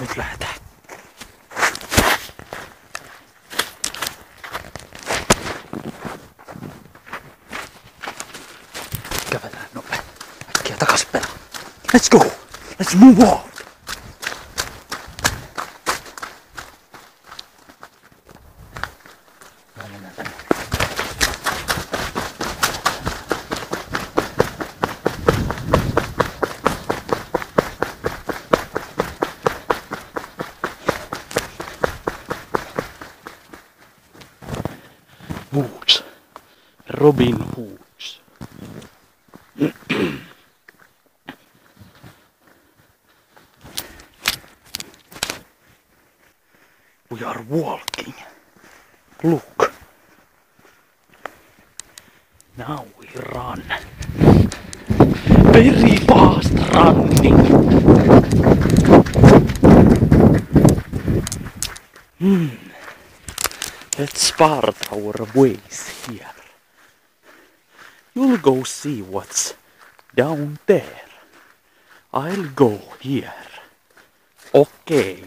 Nyt lähdetään. Kävelään nopea. Äkkiä takas pelaa. Let's go! Let's move on! Mennään tänne. Hoods. Robin Hoods. We are walking. Look. Now we run. Very fast running. Let's part our ways here. You'll go see what's down there. I'll go here. Okay.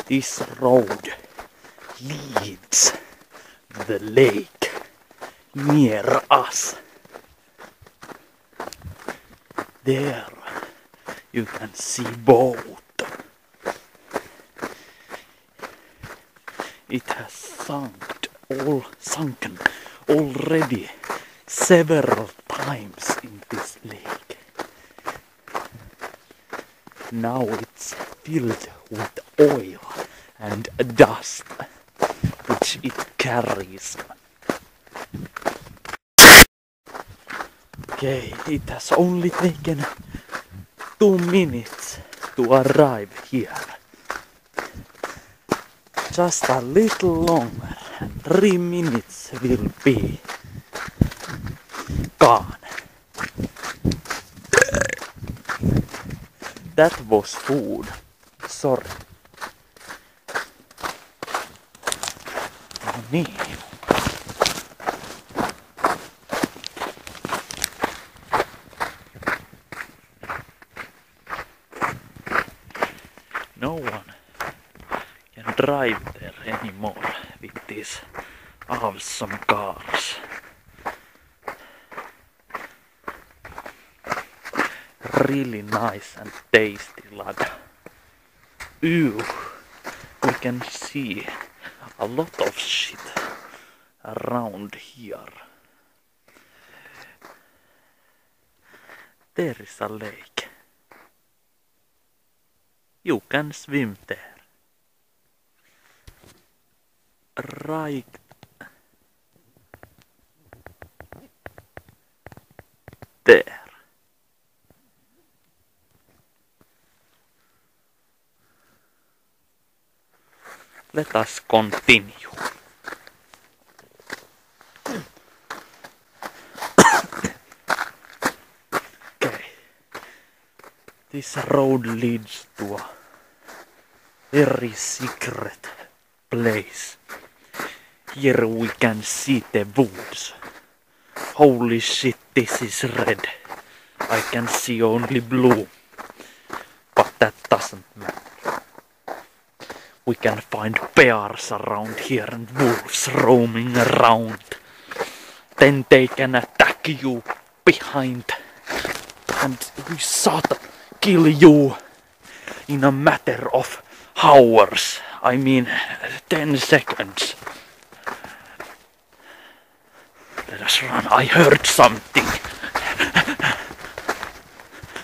This road leads the lake near us. There you can see boat. It has sunken already several times in this lake. Now it's filled with oil and dust which it carries. Okay, it has only taken 2 minutes to arrive here. Just a little longer and 3 minutes will be gone. That was food. Sorry. No niin. No one can drive there anymore with these awesome cars. Really nice and tasty, lad. Ew, we can see a lot of shit around here. There is a lake. You can swim there. Right there. Let us continue. Okay. This road leads to a very secret place. Here we can see the woods. Holy shit, this is red. I can see only blue. But that doesn't matter. We can find bears around here and wolves roaming around. Then they can attack you behind and we sort of kill you in a matter of hours. I mean 10 seconds. Let us run. I heard something.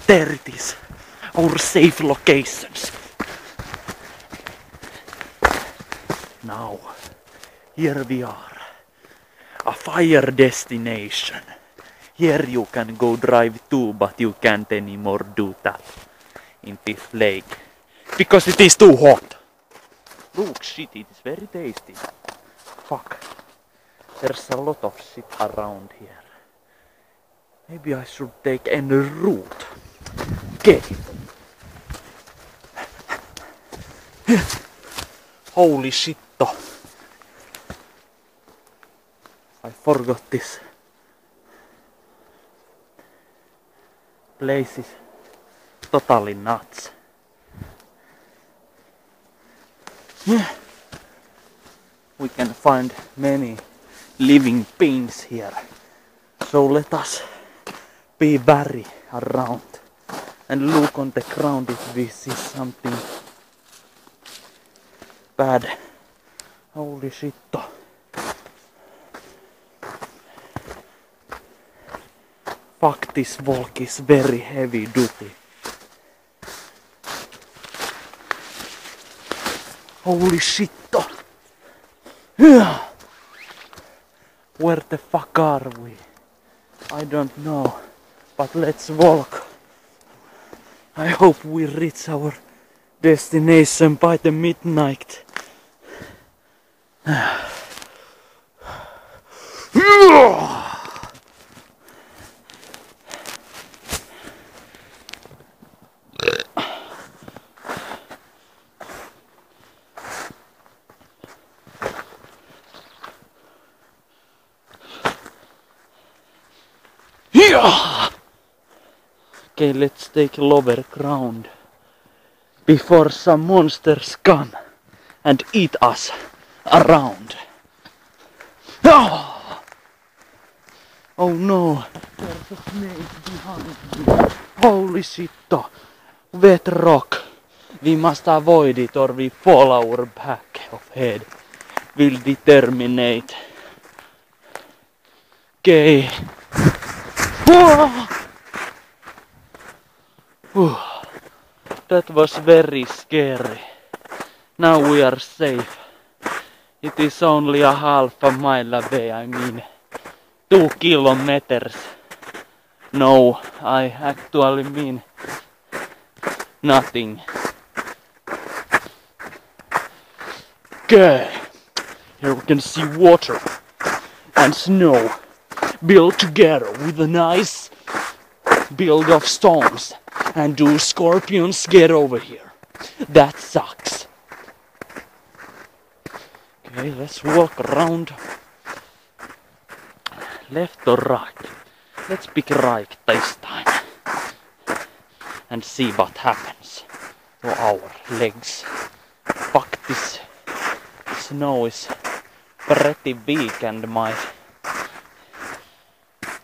There it is. Our safe locations. Now, here we are. A fire destination. Here you can go drive too, but you can't anymore do that in this lake. Because it is too hot. Look, shit, it is very tasty. Fuck. There's a lot of shit around here. Maybe I should take any route. Okay. Holy shit. I forgot this. Place is totally nuts. We can find many living beings here. So let us be wary around and look on the ground if we see something bad. Holy shit. Fuck, this walk is very heavy duty. Holy shit. Where the fuck are we? I don't know. But let's walk. I hope we reach our destination by the midnight. Okay, let's take lower ground before some monsters come and eat us around. Oh no, there's a snake behind me. Holy shit, wet rock. We must avoid it or we fall our back of head. Will determinate. Okay. That was very scary. Now we are safe. It is only a half a mile away, I mean 2 kilometers. No, I actually mean nothing. Okay, here we can see water and snow built together with a nice build of stones. And do scorpions get over here? That sucks. Okay, let's walk around. Left or right? Let's pick right this time. And see what happens to our legs. Fuck, this snow is pretty big and my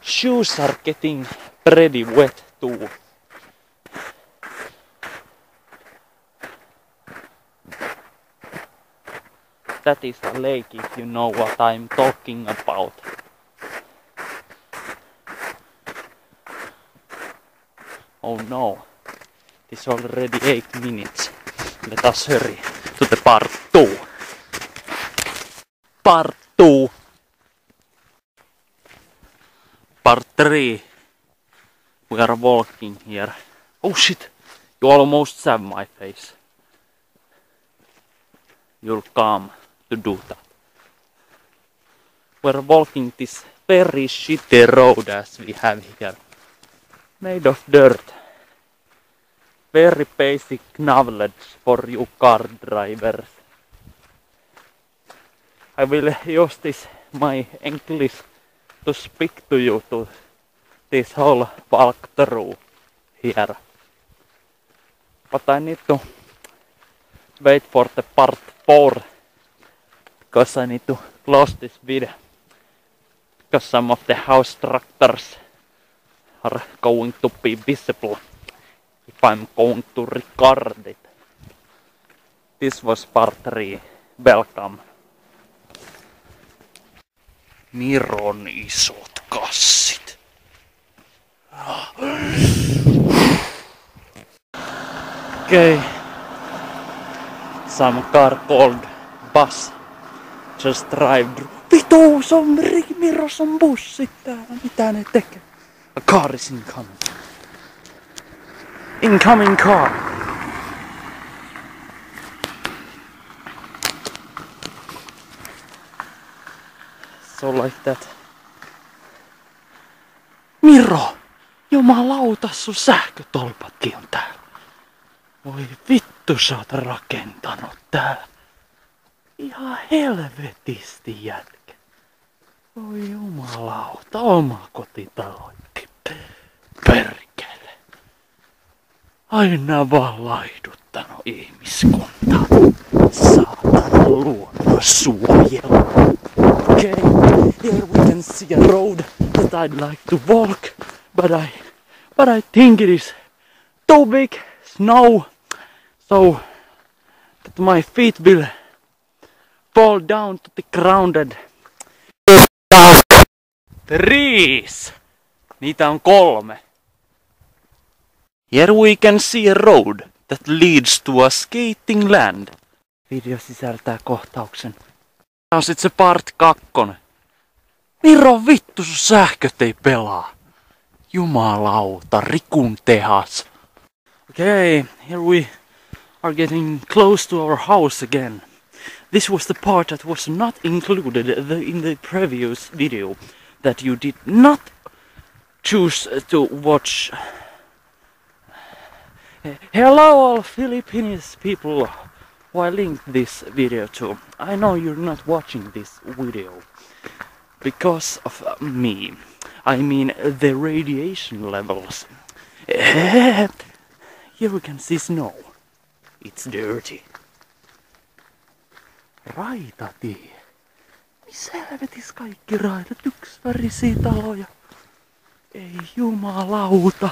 shoes are getting pretty wet too. That is a lake, if you know what I'm talking about. Oh no, it is already 8 minutes. Let us hurry to the part 2. Part 2. Part 3. We are walking here. Oh shit, you almost saved my face. You'll come to do that. We're walking this very shitty road as we have here. Made of dirt. Very basic knowledge for you car drivers. I will use this my English to speak to you to this whole walkthrough here. But I need to wait for the part 4 because I need to close this video because some of the house structures are going to be visible if I'm going to record it. This was part 3. Welcome. Miron isot kassit. Okay. Some car called bus just drive. Vitu, se on Miros on bussit täällä. Mitä ne tekee? A car is incoming. Incoming car. So like that. Miro! Jumalauta, sun sähkötolpatkin on täällä. Voi vittu, sä oot rakentanut täällä. Ihan helvetisti jätkä. Oi jumalauta, oma kotitalo. Perkele. Aina vaan laihduttanut ihmiskuntaa. Saatana luonnon suojelu. Okay, here we can see a road that I'd like to walk, but I think it is too big snow, so that my feet will fall down to the ground and trees. Niitä on 3. Here we can see a road that leads to a skating land. Video sisältää kohtauksen. Tää on sit se part 2. Miro vittu sun sähköt ei pelaa. Jumalauta, Rikun tehas. Okay, here we are getting close to our house again. This was the part that was not included in the previous video that you did not choose to watch. Hello all Philippines people who I linked this video to. I know you're not watching this video because of me. I mean the radiation levels. Here we can see snow. It's dirty. Raitatie. Missä helvetis kaikki raitat? Yksivärisiä taloja. Ei jumalauta.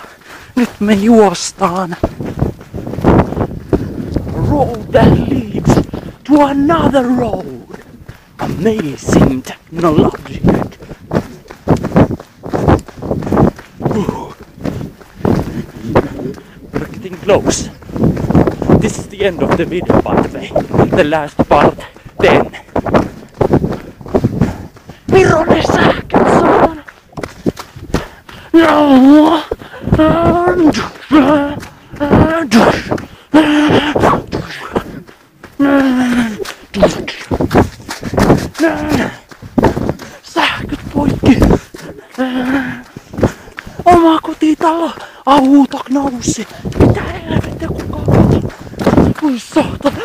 Nyt me juostaan. Road that leads to another road. Amazing technology. We're getting close. This is the end of the video, by the way. The last part, 10. Miro ne sähköt, saatana! Sähköt poikki! Oma kotitalo! Auto nousi! Mitä helvettiä kukaan katsoo? Oi saatana!